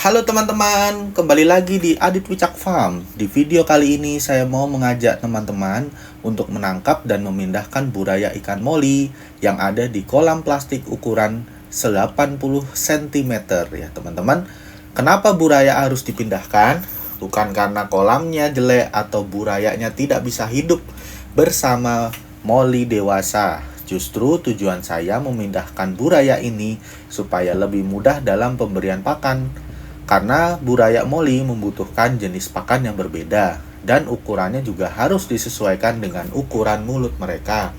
Halo teman-teman, kembali lagi di Adit Wicak Farm. Di video kali ini saya mau mengajak teman-teman untuk menangkap dan memindahkan buraya ikan moli yang ada di kolam plastik ukuran 80 cm ya teman-teman. Kenapa buraya harus dipindahkan? Bukan karena kolamnya jelek atau burayanya tidak bisa hidup bersama moli dewasa. Justru tujuan saya memindahkan buraya ini supaya lebih mudah dalam pemberian pakan. Karena buraya moli membutuhkan jenis pakan yang berbeda dan ukurannya juga harus disesuaikan dengan ukuran mulut mereka.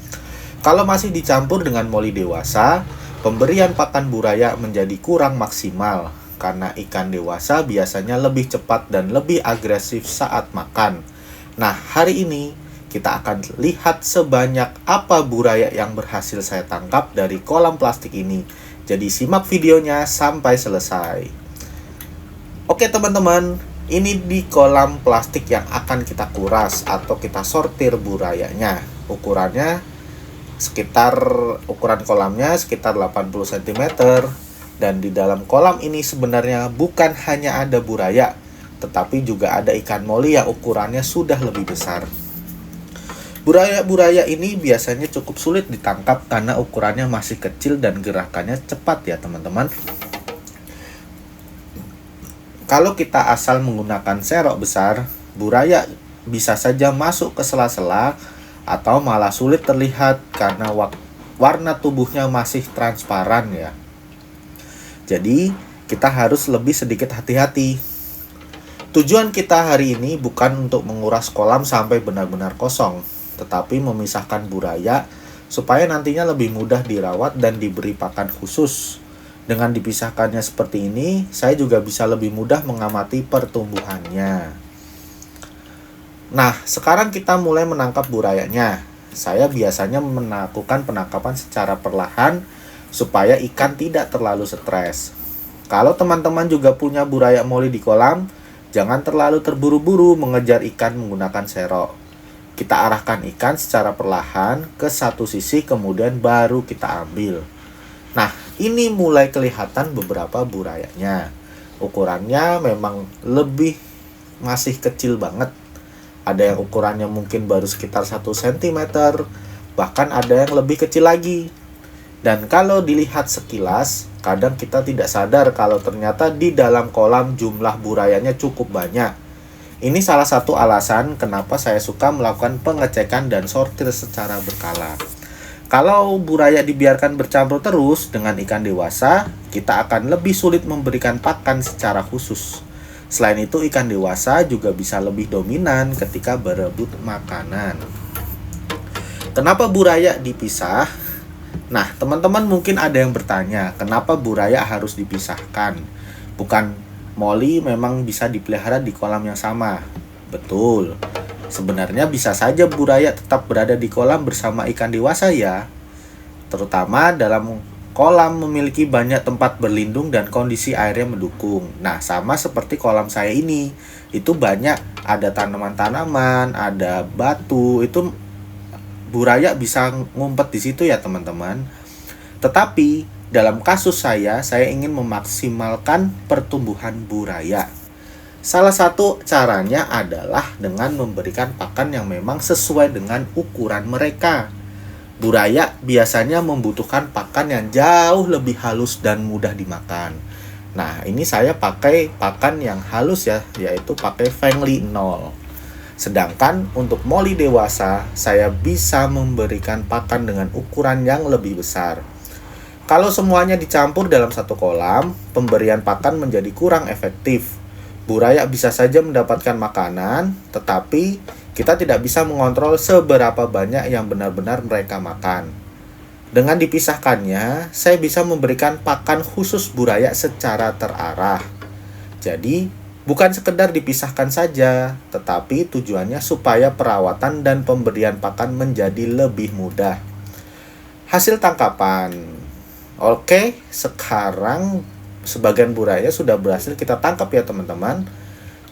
Kalau masih dicampur dengan moli dewasa, pemberian pakan buraya menjadi kurang maksimal karena ikan dewasa biasanya lebih cepat dan lebih agresif saat makan. Nah, hari ini kita akan lihat sebanyak apa buraya yang berhasil saya tangkap dari kolam plastik ini. Jadi simak videonya sampai selesai. Oke teman-teman, ini di kolam plastik yang akan kita kuras atau kita sortir burayanya. Ukuran kolamnya sekitar 80 cm. Dan di dalam kolam ini sebenarnya bukan hanya ada buraya, tetapi juga ada ikan moli yang ukurannya sudah lebih besar. Buraya-buraya ini biasanya cukup sulit ditangkap karena ukurannya masih kecil dan gerakannya cepat ya teman-teman. Kalau kita asal menggunakan serok besar, buraya bisa saja masuk ke sela-sela atau malah sulit terlihat karena warna tubuhnya masih transparan ya. Jadi, kita harus lebih sedikit hati-hati. Tujuan kita hari ini bukan untuk menguras kolam sampai benar-benar kosong, tetapi memisahkan buraya supaya nantinya lebih mudah dirawat dan diberi pakan khusus. Dengan dipisahkannya seperti ini, saya juga bisa lebih mudah mengamati pertumbuhannya. Nah, sekarang kita mulai menangkap burayanya. Saya biasanya melakukan penangkapan secara perlahan supaya ikan tidak terlalu stres. Kalau teman-teman juga punya buraya moli di kolam, jangan terlalu terburu-buru mengejar ikan menggunakan serok. Kita arahkan ikan secara perlahan ke satu sisi, kemudian baru kita ambil. Nah, ini mulai kelihatan beberapa burayanya. Ukurannya memang masih kecil banget. Ada yang ukurannya mungkin baru sekitar 1 cm, bahkan ada yang lebih kecil lagi. Dan kalau dilihat sekilas, kadang kita tidak sadar kalau ternyata di dalam kolam jumlah burayanya cukup banyak. Ini salah satu alasan kenapa saya suka melakukan pengecekan dan sortir secara berkala. Kalau buraya dibiarkan bercampur terus dengan ikan dewasa, kita akan lebih sulit memberikan pakan secara khusus. Selain itu, ikan dewasa juga bisa lebih dominan ketika berebut makanan. Kenapa buraya dipisah? Nah, teman-teman mungkin ada yang bertanya, kenapa buraya harus dipisahkan? Bukan moli memang bisa dipelihara di kolam yang sama. Betul. Sebenarnya bisa saja buraya tetap berada di kolam bersama ikan dewasa ya. Terutama dalam kolam memiliki banyak tempat berlindung dan kondisi airnya mendukung. Nah, sama seperti kolam saya ini. Itu banyak ada tanaman-tanaman, ada batu, itu buraya bisa ngumpet di situ ya teman-teman. Tetapi dalam kasus saya ingin memaksimalkan pertumbuhan buraya. Salah satu caranya adalah dengan memberikan pakan yang memang sesuai dengan ukuran mereka. Buraya biasanya membutuhkan pakan yang jauh lebih halus dan mudah dimakan. Nah, ini saya pakai pakan yang halus ya, yaitu pakai Fengli 0. Sedangkan untuk moli dewasa, saya bisa memberikan pakan dengan ukuran yang lebih besar. Kalau semuanya dicampur dalam satu kolam, pemberian pakan menjadi kurang efektif. Buraya bisa saja mendapatkan makanan, tetapi kita tidak bisa mengontrol seberapa banyak yang benar-benar mereka makan. Dengan dipisahkannya, saya bisa memberikan pakan khusus buraya secara terarah. Jadi, bukan sekedar dipisahkan saja, tetapi tujuannya supaya perawatan dan pemberian pakan menjadi lebih mudah. Hasil tangkapan. Oke, sekarang sebagian buraya sudah berhasil kita tangkap ya teman-teman.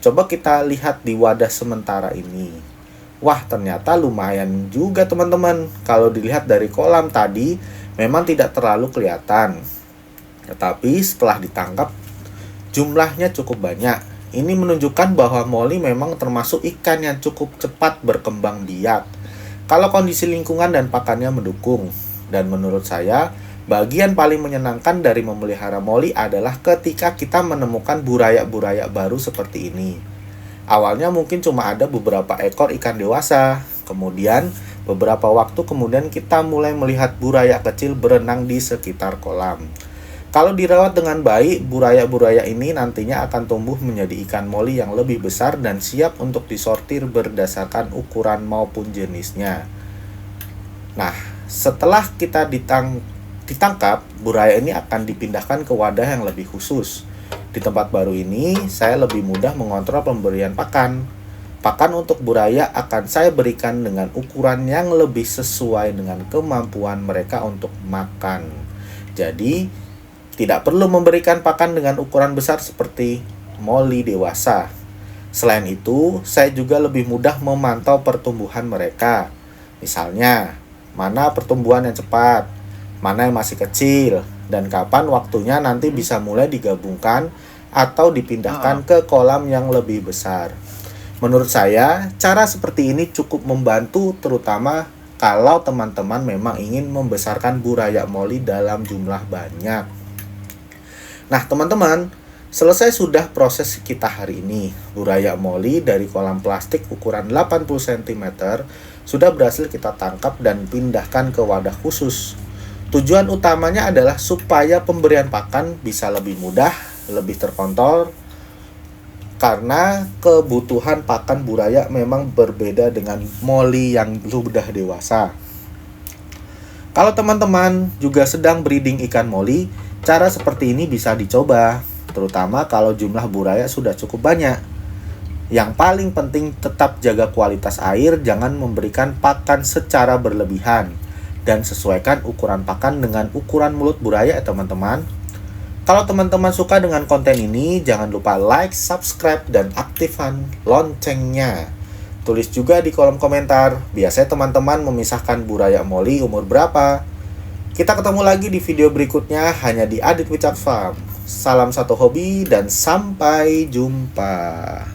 Coba kita lihat di wadah sementara ini. Wah, ternyata lumayan juga teman-teman. Kalau dilihat dari kolam tadi memang tidak terlalu kelihatan. Tetapi setelah ditangkap jumlahnya cukup banyak. Ini menunjukkan bahwa moli memang termasuk ikan yang cukup cepat berkembang biak kalau kondisi lingkungan dan pakannya mendukung. Dan menurut saya, bagian paling menyenangkan dari memelihara moli adalah ketika kita menemukan buraya-buraya baru seperti ini. Awalnya mungkin cuma ada beberapa ekor ikan dewasa, kemudian beberapa waktu kemudian kita mulai melihat buraya kecil berenang di sekitar kolam. Kalau dirawat dengan baik, buraya-buraya ini nantinya akan tumbuh menjadi ikan moli yang lebih besar dan siap untuk disortir berdasarkan ukuran maupun jenisnya. Nah, setelah kita ditangkap, buraya ini akan dipindahkan ke wadah yang lebih khusus. Di tempat baru ini, saya lebih mudah mengontrol pemberian pakan. Pakan untuk buraya akan saya berikan dengan ukuran yang lebih sesuai dengan kemampuan mereka untuk makan. Jadi, tidak perlu memberikan pakan dengan ukuran besar seperti moli dewasa. Selain itu, saya juga lebih mudah memantau pertumbuhan mereka. Misalnya, mana pertumbuhan yang cepat, mana yang masih kecil, dan kapan waktunya nanti bisa mulai digabungkan atau dipindahkan ke kolam yang lebih besar. Menurut saya, cara seperti ini cukup membantu terutama kalau teman-teman memang ingin membesarkan buraya moli dalam jumlah banyak. Nah, teman-teman, selesai sudah proses kita hari ini. Buraya moli dari kolam plastik ukuran 80 cm sudah berhasil kita tangkap dan pindahkan ke wadah khusus. Tujuan utamanya adalah supaya pemberian pakan bisa lebih mudah, lebih terkontrol, karena kebutuhan pakan buraya memang berbeda dengan moli yang sudah dewasa. Kalau teman-teman juga sedang breeding ikan moli, cara seperti ini bisa dicoba, terutama kalau jumlah buraya sudah cukup banyak. Yang paling penting tetap jaga kualitas air, jangan memberikan pakan secara berlebihan, dan sesuaikan ukuran pakan dengan ukuran mulut buraya ya teman-teman. Kalau teman-teman suka dengan konten ini, jangan lupa like, subscribe, dan aktifkan loncengnya. Tulis juga di kolom komentar, biasanya teman-teman memisahkan buraya moli umur berapa. Kita ketemu lagi di video berikutnya hanya di Adit Wicak Farm. Salam satu hobi dan sampai jumpa.